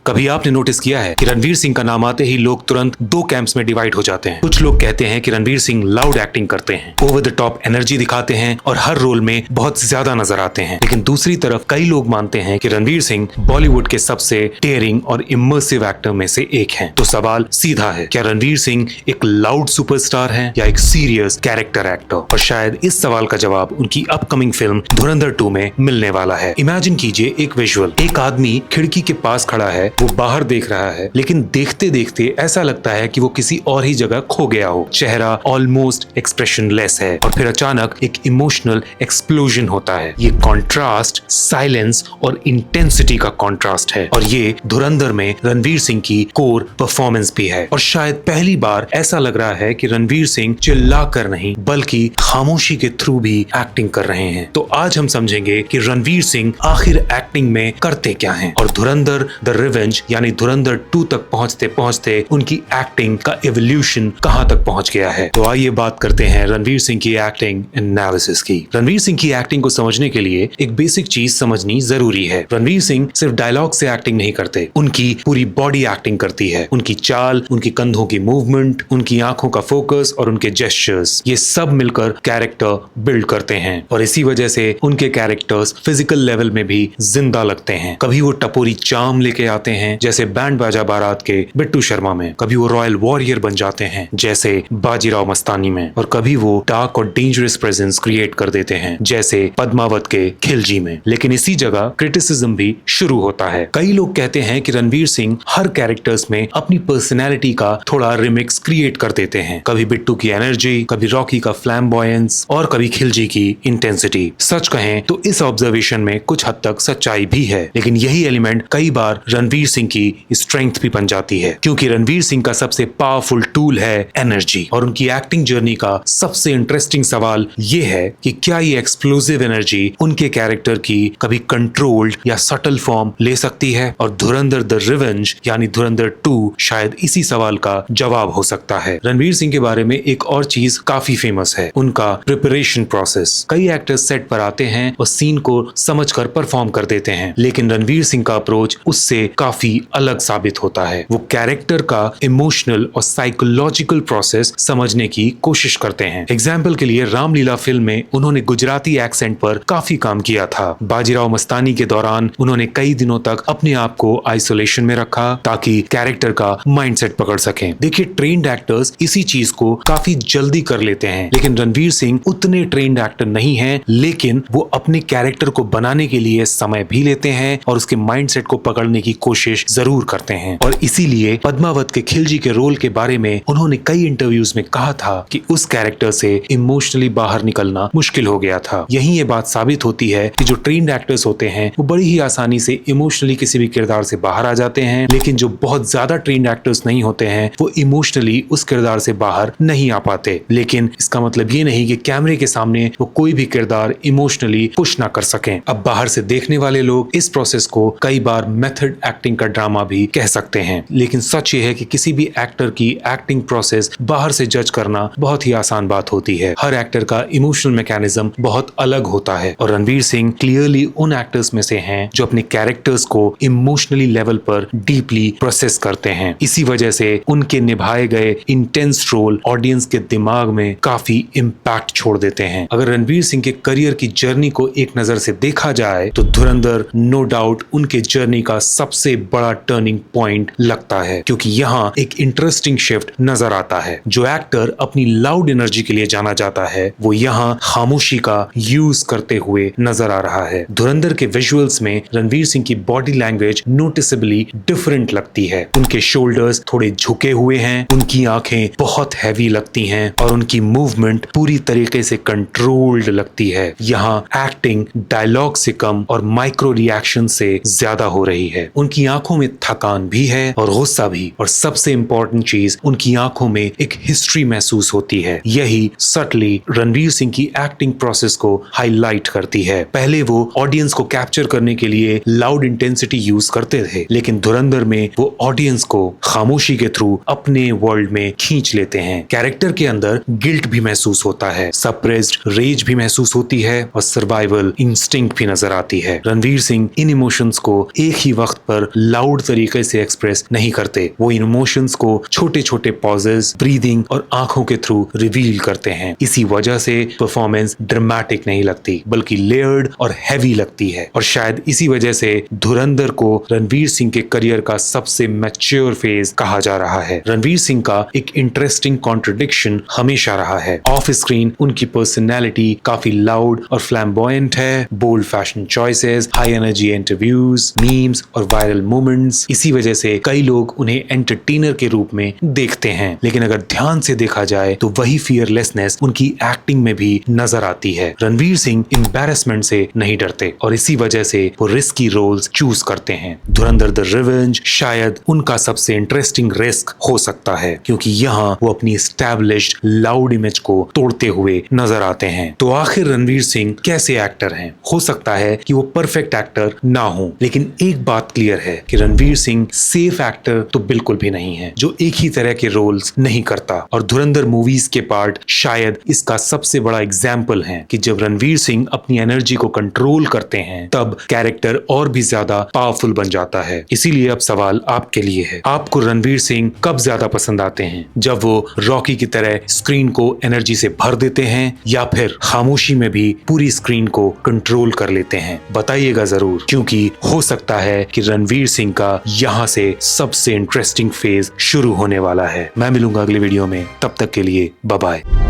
कभी आपने नोटिस किया है कि रणवीर सिंह का नाम आते ही लोग तुरंत दो कैंप्स में डिवाइड हो जाते हैं। कुछ लोग कहते हैं कि रणवीर सिंह लाउड एक्टिंग करते हैं, ओवर द टॉप एनर्जी दिखाते हैं और हर रोल में बहुत ज्यादा नजर आते हैं। लेकिन दूसरी तरफ कई लोग मानते हैं कि रणवीर सिंह बॉलीवुड के सबसे डेयरिंग और इमर्सिव एक्टर में से एक हैं। तो सवाल सीधा है, क्या रणवीर सिंह एक लाउड सुपरस्टार हैं या एक सीरियस कैरेक्टर एक्टर? और शायद इस सवाल का जवाब उनकी अपकमिंग फिल्म धुरंधर 2 में मिलने वाला है। इमेजिन कीजिए एक विजुअल, एक आदमी खिड़की के पास खड़ा है, वो बाहर देख रहा है, लेकिन देखते देखते ऐसा लगता है कि वो किसी और ही जगह खो गया हो। चेहरा ऑलमोस्ट एक्सप्रेशनलेस है और फिर अचानक एक इमोशनल एक्सप्लोजन होता है। ये कॉन्ट्रास्ट साइलेंस और इंटेंसिटी का कॉन्ट्रास्ट है और ये धुरंधर में रणवीर सिंह की कोर परफॉर्मेंस भी है। और शायद पहली बार ऐसा लग रहा है कि रणवीर सिंह चिल्ला कर नहीं बल्कि खामोशी के थ्रू भी एक्टिंग कर रहे हैं। तो आज हम समझेंगे कि रणवीर सिंह आखिर एक्टिंग में करते क्या हैं और धुरंधर द रिवेंज यानी धुरंधर 2 तक पहुंचते पहुंचते उनकी एक्टिंग का एवोल्यूशन कहां तक पहुंच गया है। तो आइए बात करते हैं रणवीर सिंह की एक्टिंग एनालिसिस की। रणवीर सिंह की एक्टिंग को समझने के लिए एक बेसिक चीज समझनी जरूरी है। रणवीर सिंह सिर्फ डायलॉग से एक्टिंग नहीं करते, उनकी पूरी बॉडी एक्टिंग करती है। उनकी चाल, उनकी कंधों की मूवमेंट, उनकी आंखों का फोकस और उनके जेस्चर्स, ये सब मिलकर कैरेक्टर बिल्ड करते हैं और इसी वजह से उनके कैरेक्टर्स फिजिकल लेवल में भी जिंदा लगते हैं। कभी वो टपोरी चार्म लेके आते हैं जैसे बैंड बाजा बारात के बिट्टू शर्मा में, कभी वो रॉयल वॉरियर बन जाते हैं जैसे बाजीराव मस्तानी में, और कभी वो डार्क और डेंजरस प्रेजेंस क्रिएट कर देते हैं जैसे पद्मावत के खिलजी में। लेकिन इसी जगह क्रिटिसिज्म भी शुरू होता है। कई लोग कहते हैं कि रणवीर सिंह हर कैरेक्टर्स में अपनी पर्सनैलिटी का थोड़ा रिमिक्स क्रिएट कर देते हैं। कभी बिट्टू की एनर्जी, कभी रॉकी का फ्लैम्बॉयंस और कभी खिलजी की इंटेंसिटी। सच कहें तो इस ऑब्जर्वेशन में कुछ हद तक सच्चाई भी है, लेकिन यही एलिमेंट कई बार रणवीर सिंह की स्ट्रेंथ भी बन जाती है, क्योंकि रणवीर सिंह का सबसे पावरफुल टूल है एनर्जी। और उनकी एक्टिंग जर्नी का सबसे इंटरेस्टिंग सवाल ये है कि क्या ये एक्सप्लोसिव एनर्जी उनके कैरेक्टर की कभी कंट्रोल्ड या सटल फॉर्म ले सकती है? और धुरंधर द रिवेंज यानी धुरंधर 2 शायद इसी सवाल का जवाब हो सकता है। रणवीर सिंह के बारे में एक और चीज काफी फेमस है, उनका प्रिपरेशन प्रोसेस। कई एक्टर्स सेट पर आते हैं और सीन को समझकर परफॉर्म कर देते हैं, लेकिन रणवीर सिंह का अप्रोच उससे काफी अलग साबित होता है। वो कैरेक्टर का इमोशनल और साइकोलॉजिकल प्रोसेस समझने की कोशिश करते हैं। एग्जाम्पल के लिए रामलीला फिल्म में उन्होंने गुजराती एक्सेंट पर काफी काम किया था। बाजीराव मस्तानी के दौरान उन्होंने कई दिनों तक अपने आप को आइसोलेशन में रखा ताकि कैरेक्टर का माइंडसेट पकड़ सकें। देखिए, ट्रेन्ड एक्टर्स इसी चीज को काफी जल्दी कर लेते हैं, लेकिन रणवीर सिंह उतने ट्रेन्ड एक्टर नहीं हैं, लेकिन वो अपने कैरेक्टर को बनाने के लिए समय भी लेते हैं और उसके माइंडसेट को पकड़ने की कोशिश जरूर करते हैं। और इसीलिए पद्मावत के खिलजी के रोल के बारे में उन्होंने कई इंटरव्यूज में कहा था कि उस कैरेक्टर से इमोशनली बाहर निकलना मुश्किल हो गया था। यही ये बात साबित होती है कि जो ट्रेन्ड एक्टर्स होते हैं वो बड़ी ही आसानी से इमोशनली किसी भी किरदार से बाहर आ जाते हैं, लेकिन जो बहुत ज्यादा ट्रेन्ड एक्टर्स नहीं होते हैं वो इमोशनली उस किरदार से बाहर नहीं आ पाते। लेकिन इसका मतलब ये नहीं कि कैमरे के सामने वो कोई भी किरदार इमोशनली पुश ना कर सकें। अब बाहर से देखने वाले लोग इस प्रोसेस को कई बार मेथड एक्टिंग का ड्रामा भी कह सकते हैं, लेकिन सच ये है कि किसी भी एक्टर की एक्टिंग प्रोसेस बाहर से जज करना बहुत ही आसान बात होती है। हर एक्टर का इमोशनल मैकेनिज्म बहुत अलग होता है और रणवीर सिंह क्लियरली उन एक्टर्स में से हैं जो अपने कैरेक्टर्स को इमोशनली लेवल पर डीपली प्रोसेस करते हैं। इसी वजह से उनके निभाए गए इंटेंस रोल ऑडियंस के दिमाग में काफी इम्पैक्ट छोड़ देते हैं। अगर रणवीर सिंह के करियर की जर्नी को एक नजर से देखा जाए तो धुरंधर नो डाउट उनके जर्नी का सबसे बड़ा टर्निंग पॉइंट लगता है, क्योंकि यहाँ एक इंटरेस्टिंग शिफ्ट नजर आता है। जो एक्टर अपनी लाउड एनर्जी के लिए जाना जाता है वो यहाँ खामोशी का यूज करते हुए नजर आ रहा है। धुरंधर के विजुअल्स में रणवीर सिंह की बॉडी लैंग्वेज नोटिसेबली डिफरेंट लगती है। उनके शोल्डर्स थोड़े झुके हुए हैं, उनकी आंखें बहुत हैवी लगती हैं और उनकी मूवमेंट पूरी तरीके से कंट्रोल्ड लगती है। यहाँ एक्टिंग डायलॉग से कम और माइक्रो रिएक्शन से ज्यादा हो रही है। उनकी आंखों में थकान भी है और गुस्सा भी, और सबसे इंपॉर्टेंट चीज उनकी आंखों में एक हिस्ट्री महसूस होती है। यही सटली रणवीर सिंह की एक्टिंग प्रोसेस को हाईलाइट करती है। पहले वो ऑडियंस को कैप्चर करने के लिए लाउड इंटेंसिटी यूज करते थे, लेकिन धुरंधर में वो ऑडियंस को खामोशी के थ्रू अपने वर्ल्ड में खींच लेते हैं। कैरेक्टर के अंदर गिल्ट भी महसूस होता है, सप्रेस्ड रेज भी महसूस होती है और सर्वाइवल इंस्टिंक्ट भी नजर आती है। रणवीर सिंह इन इमोशंस को एक ही वक्त पर लाउड तरीके से एक्सप्रेस नहीं करते। वो इमोशंस को छोटे छोटे पॉजेस, ब्रीदिंग और आंखों के थ्रू रिवील करते हैं। इसी वजह से परफॉर्मेंस ड्रामेटिक नहीं लगती बल्कि लेयर्ड और हैवी लगती है। और शायद इसी वजह से धुरंधर को रणवीर सिंह के करियर का सबसे मैच्योर फेज कहा जा रहा है। रणवीर सिंह का एक इंटरेस्टिंग कॉन्ट्रडिक्शन हमेशा रहा है। ऑफ स्क्रीन उनकी पर्सनैलिटी काफी लाउड और फ्लैम्बॉयंट है, bold fashion choices, high energy interviews, memes और वायरल मोमेंट्स। इसी वजह से कई लोग उन्हें एंटरटेनर के रूप में देखते हैं। लेकिन अगर ध्यान से देखा जाए तो वही फियरलेसनेस उनकी एक्टिंग में भी नजर आती है। रणवीर सिंह एम्बैरेसमेंट से नहीं डरते और इसी वजह से वो रिस्की रोल्स चूज करते हैं। धुरंधर द रिवेंज शायद उनका सबसे इंटरेस्टिंग रिस्क हो सकता है, क्योंकि यहाँ वो अपनी एस्टैब्लिश्ड लाउड इमेज को तोड़ते हुए नजर आते हैं। तो आखिर रणवीर सिंह कैसे एक्टर हैं? हो सकता है कि वो परफेक्ट एक्टर ना हो, लेकिन एक बात क्लियर है कि रणवीर सिंह सेफ एक्टर तो बिल्कुल भी नहीं है, जो एक ही तरह के रोल्स नहीं करता। और धुरंधर मूवीज के पार्ट शायद इसका सबसे बड़ा एग्जाम्पल है कि जब रणवीर सिंह अपनी एनर्जी को कंट्रोल करते हैं तब कैरेक्टर और भी ज्यादा पावरफुल बन जाता है। इसीलिए अब सवाल आपके लिए है, आपको रणवीर सिंह कब ज्यादा पसंद आते हैं? जब वो रॉकी की तरह स्क्रीन को एनर्जी से भर देते हैं या फिर खामोशी में भी पूरी स्क्रीन को कंट्रोल कर लेते हैं? बताइएगा जरूर, क्योंकि हो सकता है कि रणवीर सिंह का यहाँ से सबसे इंटरेस्टिंग फेज शुरू होने वाला है। मैं मिलूंगा अगले वीडियो में, तब तक के लिए बाय बाय।